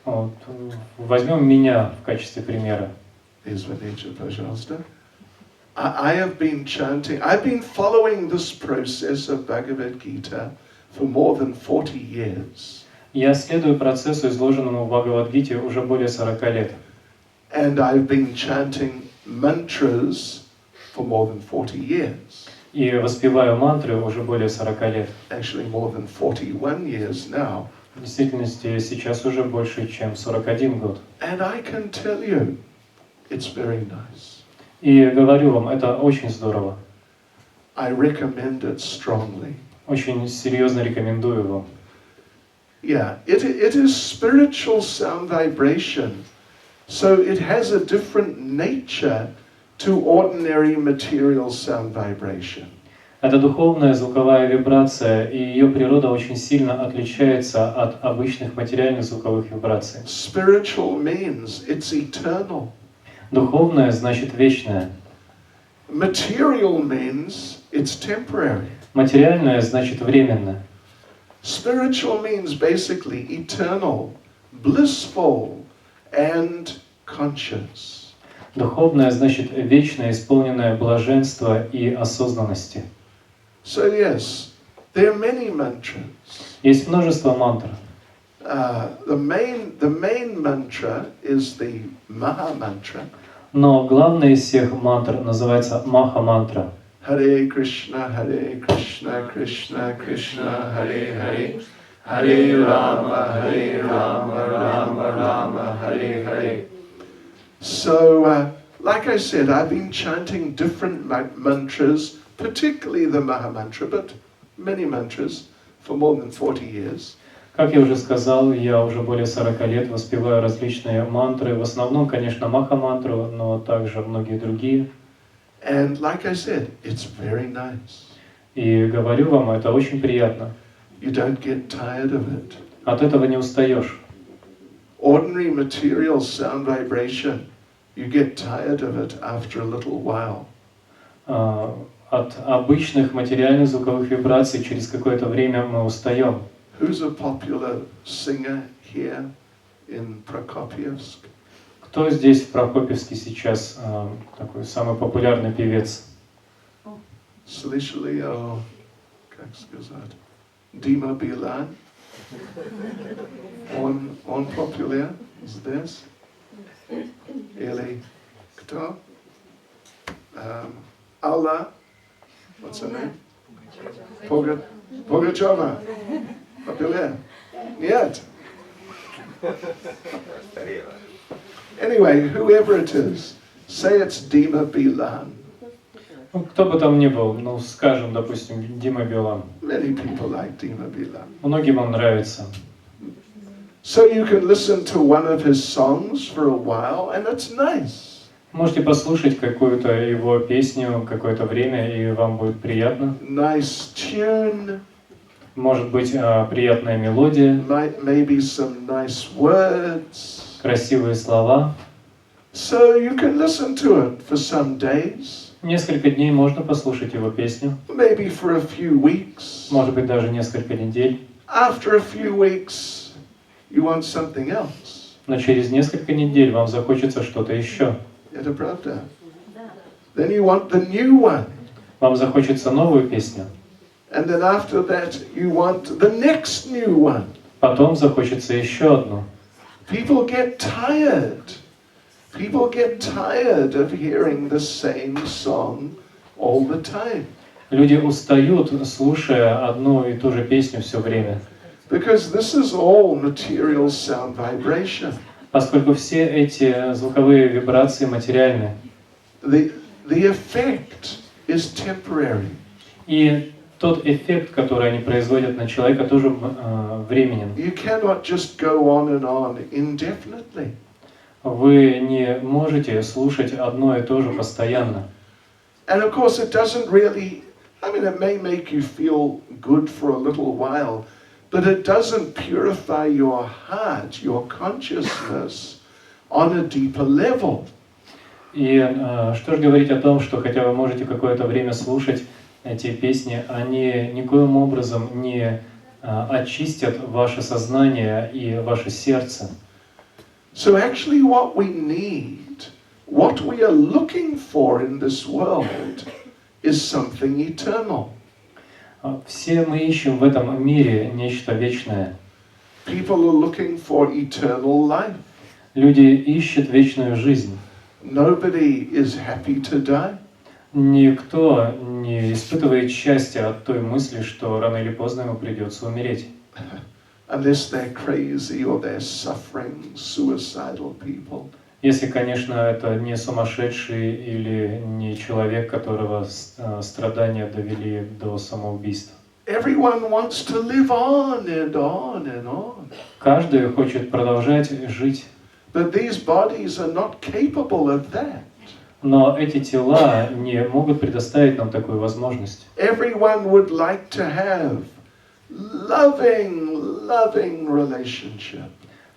Вот. Возьмем меня в качестве примера. Извините, пожалуйста. I have been chanting, I've been following this process of Bhagavad Gita for more than 40 years. Я следую процессу, изложенному в Бхагавад-гите, уже более 40 лет. And I've been chanting mantras for more than 40 years. И воспеваю мантры уже более 40 лет. Actually, more than 41 years now. В действительности, сейчас уже больше, чем 41 год. And I can tell you, it's very nice. И говорю вам, это очень здорово. I recommend it strongly. Очень серьезно рекомендую вам. Yeah, it is spiritual sound vibration. So it has a different nature to ordinary material sound vibration. Это духовная звуковая вибрация, и ее природа очень сильно отличается от обычных материальных звуковых вибраций. Spiritual means it's eternal. Духовное значит вечное. Material means it's temporary. Материальное значит временно. Spiritual means basically eternal, blissful, and conscious. Духовное значит вечное, исполненное блаженства и осознанности. So yes, there are many mantras. Есть множество мантр. The main mantra is the Maha mantra. Но главная из всех мантр называется Маха-мантра. Hare Krishna, Krishna Krishna, Hare Hare, Hare Rama, Rama Rama, Hare Hare. So, like I said, I've been chanting different mantras, particularly the Maha mantra, but many mantras for more than 40 years. Как я уже сказал, я уже более 40 лет воспеваю различные мантры. В основном, конечно, Маха-мантру, но также многие другие. And like I said, it's very nice. И говорю вам, это очень приятно. You don't get tired of it. От этого не устаешь. Ordinary material sound vibration, you get tired of it after a little while. От обычных материальных звуковых вибраций через какое-то время мы устаем. Who's a popular singer here in Prokopievsk? Кто здесь в Прокопьевске сейчас такой самый популярный певец? Слышали о, как сказать, Дима Билан? Он популяр здесь? Или кто? Алла? What's her name? Pugacheva. Popular? Нет. Anyway, whoever it is, say it's Dima Bilan. Ну, кто бы там ни был, ну, скажем, допустим, Дима Билан. Many people like Dima Bilan. Многим он нравится. So you can listen to one of his songs for a while, and it's nice. Можете послушать какую-то его песню какое-то время, и вам будет приятно. Nice tune. Может быть, приятная мелодия, Maybe some nice words. красивые слова. So you can listen to it for some days, Несколько дней можно послушать его песню, maybe for a few weeks. может быть даже несколько недель, After a few weeks, you want something else. но через несколько недель вам захочется что-то еще. Это правда. Then you want the new one. Вам захочется новую песню, And then after that, you want the next new one. потом захочется еще одну. People get tired. People get tired of hearing the same song all the time. Люди устают, слушая одну и ту же песню все время, Because this is all material sound vibration. поскольку все эти звуковые вибрации материальны. The effect is temporary. И тот эффект, который они производят на человека, тоже временен. You cannot just go on indefinitely. Вы не можете слушать одно и то же постоянно. And of course it doesn't really, I mean it may make you feel good for a little while, but it doesn't purify your heart, your consciousness on a deeper level. И что же говорить о том, что хотя вы можете какое-то время слушать эти песни, они никоим образом не очистят ваше сознание и ваше сердце. So actually what we need, what we are looking for in this world is something eternal. Все мы ищем в этом мире нечто вечное. People are looking for eternal life. Люди ищут вечную жизнь. Nobody is happy to die. Никто не испытывает счастья от той мысли, что рано или поздно ему придется умереть. Unless they're crazy or they're suffering, suicidal people. Если, конечно, это не сумасшедший или не человек, которого страдания довели до самоубийства. Everyone wants to live on and on and on. Каждый хочет продолжать жить. But these bodies are not capable of that. Но эти тела не могут предоставить нам такую возможность. Everyone would like to have loving relationship.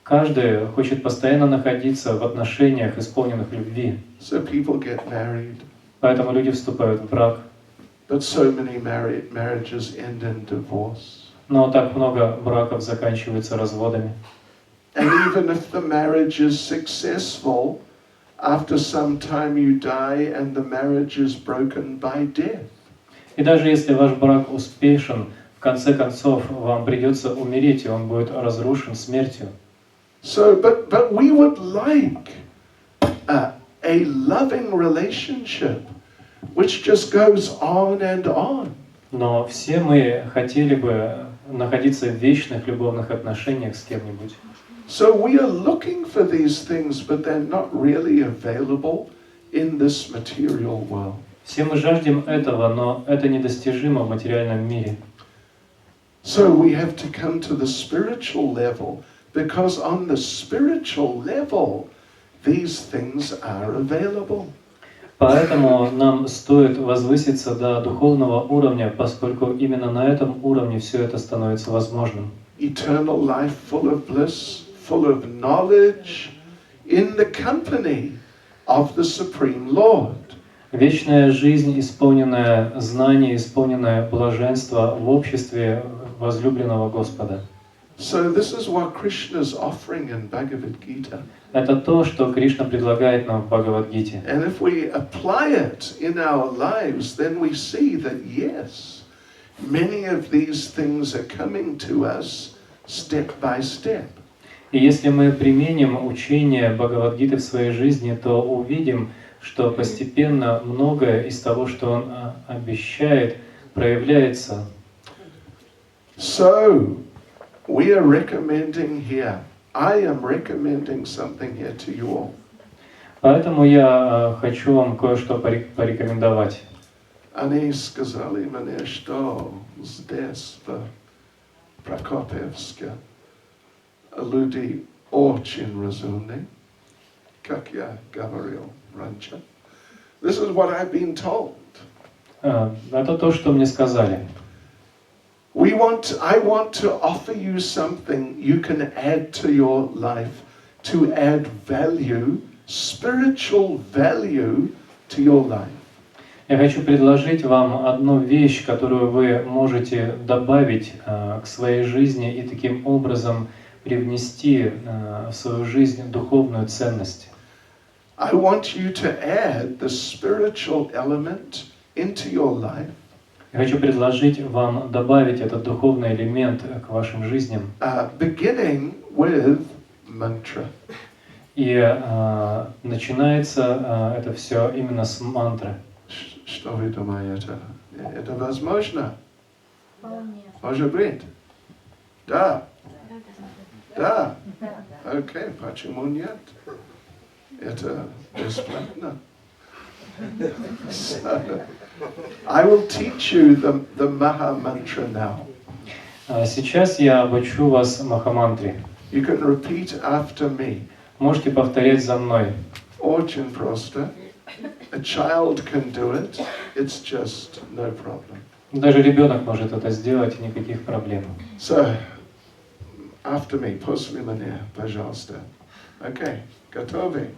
Каждый хочет постоянно находиться в отношениях, исполненных любви. So people get married. Поэтому люди вступают в брак. But so many marriages end in divorce. Но так много браков заканчиваются разводами. And even if the marriage is successful, after some time you die and the marriage is broken by death. И даже если ваш брак успешен, в конце концов вам придется умереть, и он будет разрушен смертью. So, but we would like a loving relationship which just goes on and on. Но все мы хотели бы находиться в вечных любовных отношениях с кем-нибудь. So we are looking for these things, but they're not really available in this material world. Все мы жаждем этого, но это недостижимо в материальном мире. So we have to come to the spiritual level, because on the spiritual level, these things are available. Поэтому нам стоит возвыситься до духовного уровня, поскольку именно на этом уровне все это становится возможным. Eternal life full of bliss, full of knowledge, in the company of the Supreme Lord. Вечная жизнь, исполненная знаний, исполненная блаженства в обществе возлюбленного Господа. So this is what Krishna is offering in Bhagavad Gita. Это то, что Кришна предлагает нам в Бхагавад-гите. And if we apply it in our lives, then we see that yes, many of these things are coming to us step by step. И если мы применим учение Бхагавад-гиты в своей жизни, то увидим, что постепенно многое из того, что он обещает, проявляется. So, we are recommending here, I am recommending something here to you all. Поэтому я хочу вам кое-что порекомендовать. Они сказали мне, что здесь, в Prokopievsk, люди очень разумны, как я говорил раньше. This is what I've been told. Это то, что мне сказали. I want to offer you something you can add to your life to add value spiritual value to your life. Я хочу предложить вам одну вещь, которую вы можете добавить к своей жизни и таким образом привнести в свою жизнь духовную ценность. I want you to add the spiritual element into your life. Я хочу предложить вам добавить этот духовный элемент к вашим жизням. Beginning with mantra. И начинается это все именно с мантры. Что вы думаете? Это возможно? Может быть? Да. Да. Окей, почему нет? Это бесплатно. So, I will teach you the Maha Mantra now. Сейчас я обучу вас Махамантре. You can repeat after me. Можете повторять за мной. Очень просто. A child can do it. It's just no problem. Даже ребенок может это сделать, никаких проблем. So, after me, после меня, пожалуйста. Okay, готовы?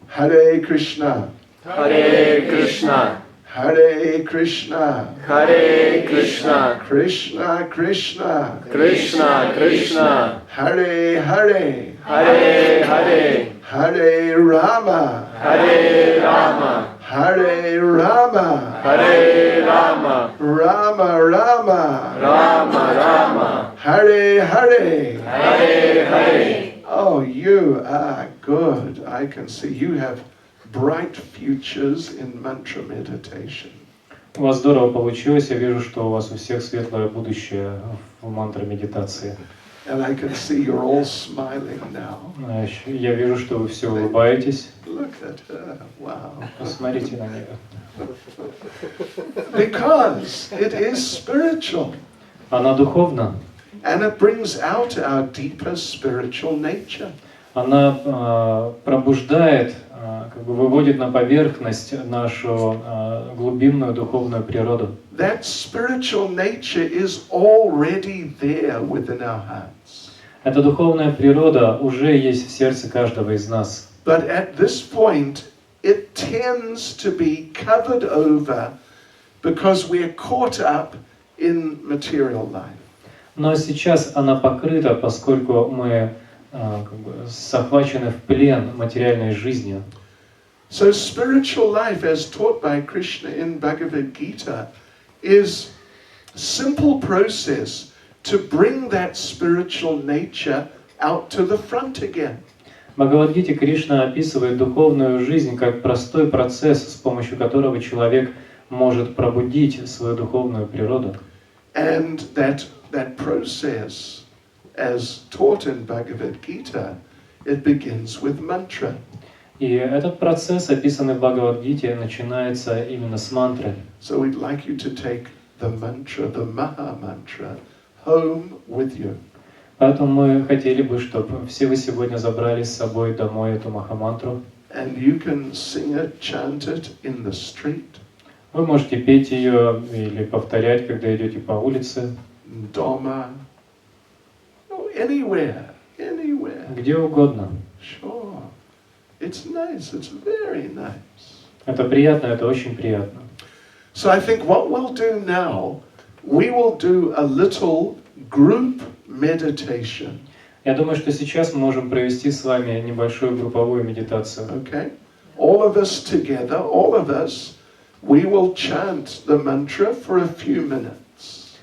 Hare Krishna. Hare Krishna. Hare Krishna. Hare Krishna. Krishna Krishna. Krishna Krishna. Hare Hare. Hare Hare. Hare Rama. Hare Rama. Hare Rama. Hare Rama. Rama Rama. Rama Rama. Hare Hare. Hare Hare. Oh, you are good. I can see you have bright futures in mantra meditation. У вас здорово получилось. Я вижу, что у вас у всех светлое будущее в мантра-медитации. And I can see you're all smiling now. Я вижу, что вы все улыбаетесь. Look at her. Wow. Посмотрите на нее. Because it is spiritual. Она духовна. And it brings out our deeper spiritual nature. Она пробуждает, как бы выводит на поверхность нашу глубинную духовную природу. That spiritual nature is already there within our hearts. Эта духовная природа уже есть в сердце каждого из нас. But at this point, it tends to be covered over because we are caught up in material life. Но сейчас она покрыта, поскольку мы как бы захвачены в плен материальной жизнью. So spiritual life, as taught by Krishna in Bhagavad Gita, is a simple process to bring that spiritual nature out to the front again. В Бхагавад-гите Кришна описывает духовную жизнь как простой процесс, с помощью которого человек может пробудить свою духовную природу. And that process, as taught in Bhagavad Gita, it begins with mantra. И этот процесс, описанный в Бхагавад-гите, начинается именно с мантры. So we'd like you to take the mantra, the Maha Mantra, home with you. Поэтому мы хотели бы, чтобы все вы сегодня забрали с собой домой эту махамантру. And you can sing it, chant it in the street. Вы можете петь ее или повторять, когда идете по улице. Doma, anywhere, Где угодно. Sure. It's nice, it's very nice. Это приятно, это очень приятно. So I think what we'll do now, we will do a little group meditation. Я думаю, что сейчас мы можем провести с вами небольшую групповую медитацию. Okay? All of us together, all of us, we will chant the mantra for a few minutes.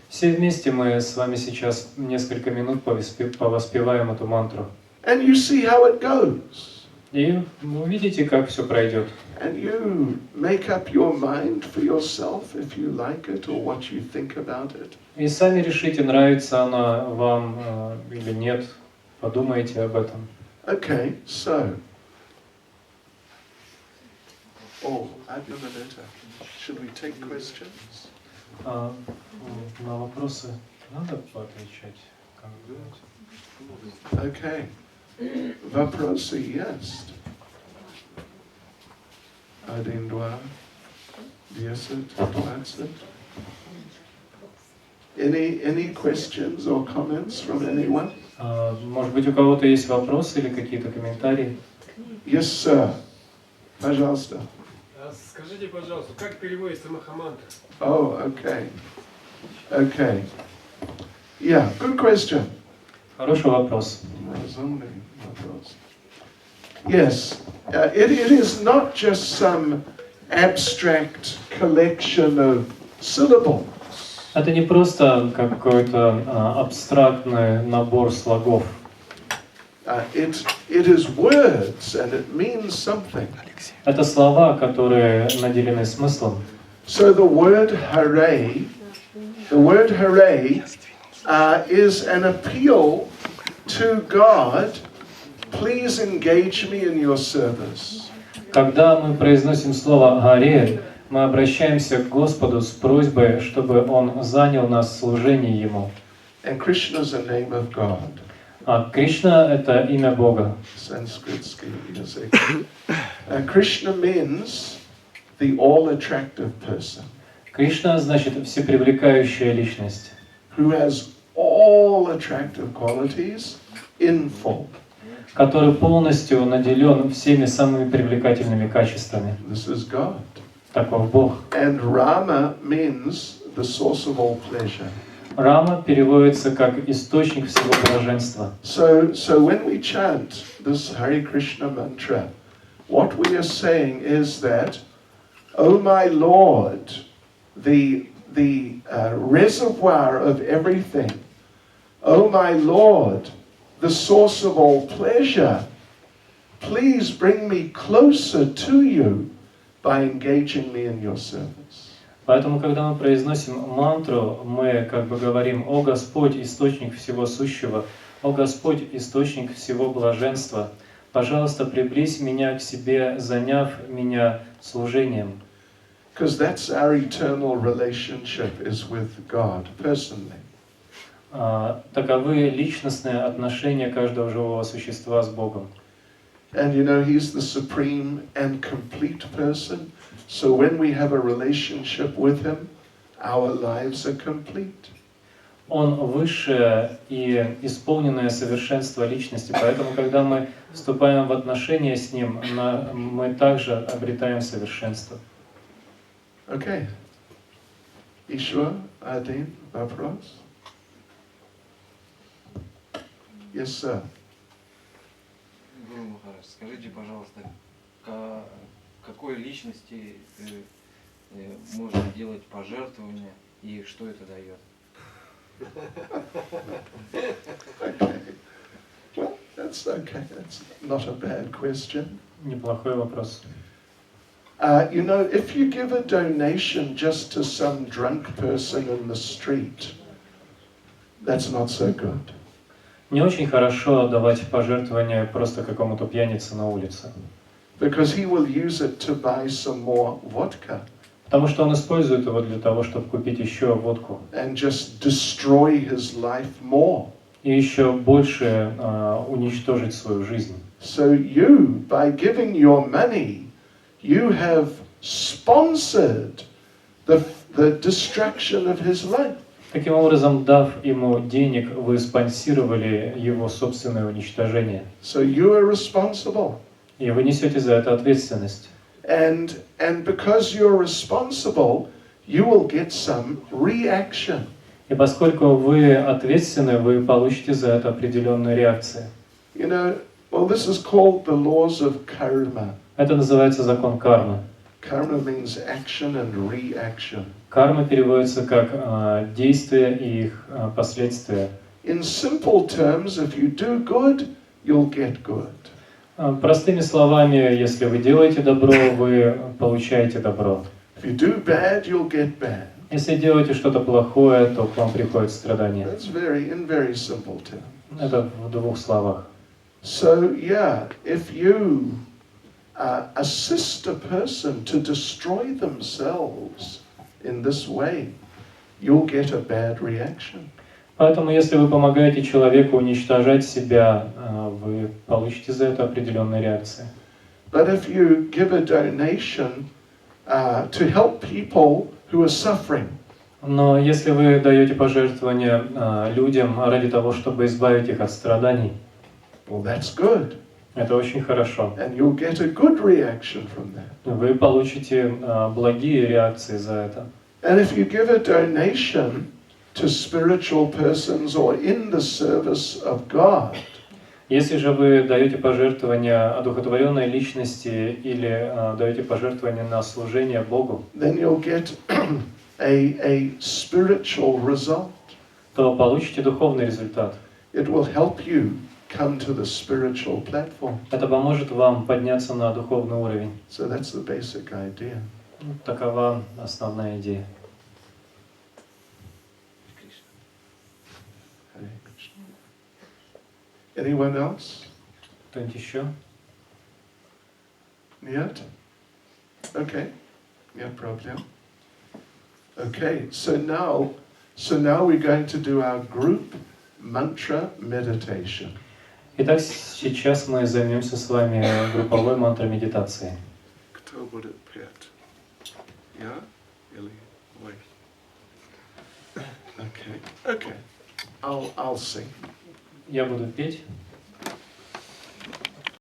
Все вместе мы с вами сейчас несколько минут повоспеваем эту мантру. And you see how it goes. И вы увидите, как все пройдет. And you make up your mind for yourself if you like it or what you think about it. И сами решите, нравится она вам или нет. Подумайте об этом. Okay, so. Oh, одну минуту. Should we take questions? На вопросы надо поотвечать? Okay. Вопросы есть. 1, 2, 10, 20. Any questions or comments from anyone? Может быть, у кого-то есть вопросы или какие-то комментарии? Yes, sir. Пожалуйста. Скажите, пожалуйста, как переводится Махамантра? Oh, okay. Okay. Yeah, good question. Хороший вопрос. Yes, it is not just some abstract collection of syllables. Это не просто какой-то абстрактный набор слогов. It is words and it means something. Это слова, которые наделены смыслом. So the word hooray is an appeal to God. Please engage me in your service. Когда мы произносим слово «Харе», мы обращаемся к Господу с просьбой, чтобы Он занял нас в служении Ему. And Krishna is the name of God. А Кришна — это имя Бога. Sanskritский язык. Krishna means the all-attractive person. Кришна значит всепривлекающая личность, Who has all attractive qualities in full. который полностью наделен всеми самыми привлекательными качествами. This is God. Таков Бог. And Rama means the source of all pleasure. Рама переводится как источник всего блаженства. So when we chant this Hare Krishna mantra, what we are saying is that, oh my Lord, the reservoir of everything, oh my Lord, the source of all pleasure, please bring me closer to you by engaging me in your service. Поэтому, когда мы произносим мантру, мы как бы говорим: «О Господь, источник всего сущего, о Господь, источник всего блаженства, пожалуйста, приблизь меня к себе, заняв меня служением». Because that's our eternal relationship is with God personally. Таковы личностные отношения каждого живого существа с Богом. And you know, He's the supreme and complete person. So when we have a relationship with Him, our lives are complete. Он высшее и исполненное совершенство личности, поэтому, когда мы вступаем в отношения с Ним, мы также обретаем совершенство. Okay. Ishwar, Adin, вопрос? Yes, sir. Гуру Махарадж, скажите, пожалуйста, какой личности можно делать пожертвования и что это дает? Okay. Well, that's okay. That's not a bad question. Неплохой вопрос. You know, if you give a donation just to some drunk person in the street, that's not so good. Не очень хорошо давать пожертвования просто какому-то пьянице на улице. Because he will use it to buy some more vodka. Потому что он использует его для того, чтобы купить еще водку. And just destroy his life more. И еще больше уничтожить свою жизнь. So you, by giving your money, you have sponsored the destruction of his life. Таким образом, дав ему денег, вы спонсировали его собственное уничтожение. So you are responsible. И вы несете за это ответственность. And because you're responsible, you will get some reaction. И поскольку вы ответственны, вы получите за это определенную реакцию. You know, well, this is called the laws of karma. Это называется закон кармы. Karma means action and reaction. Карма переводится как действия и их последствия. In simple terms, if you do good, you'll get good. Простыми словами, если вы делаете добро, вы получаете добро. If you do bad, you'll get bad. Если делаете что-то плохое, то к вам приходят страдания. That's in very simple terms. Это в двух словах. So, yeah, if you assist a person to destroy themselves in this way, you'll get a bad reaction. Поэтому, если вы помогаете человеку уничтожать себя, вы получите за это определенные реакции. But if you give a donation to help people who are suffering, Но если вы даете пожертвования людям ради того, чтобы избавить их от страданий, well, that's good. это очень хорошо. And you'll get a good reaction from that. Вы получите благие реакции за это. And if you give a donation to spiritual persons or in the service of God, Если же вы даете пожертвования одухотворенной личности или даете пожертвования на служение Богу, then you'll get a spiritual result. то получите духовный результат. It will help you come to the spiritual platform. Это поможет вам подняться на духовный уровень. So that's the basic idea. Такова основная идея. Hare Krishna. Anyone else? Кто-нибудь еще? Нет? Okay. No problem. Okay, so now we're going to do our group mantra meditation. Итак, сейчас мы займемся с вами групповой мантра-медитацией. Кто будет петь? Я или вы? Okay. I'll sing. Я буду петь.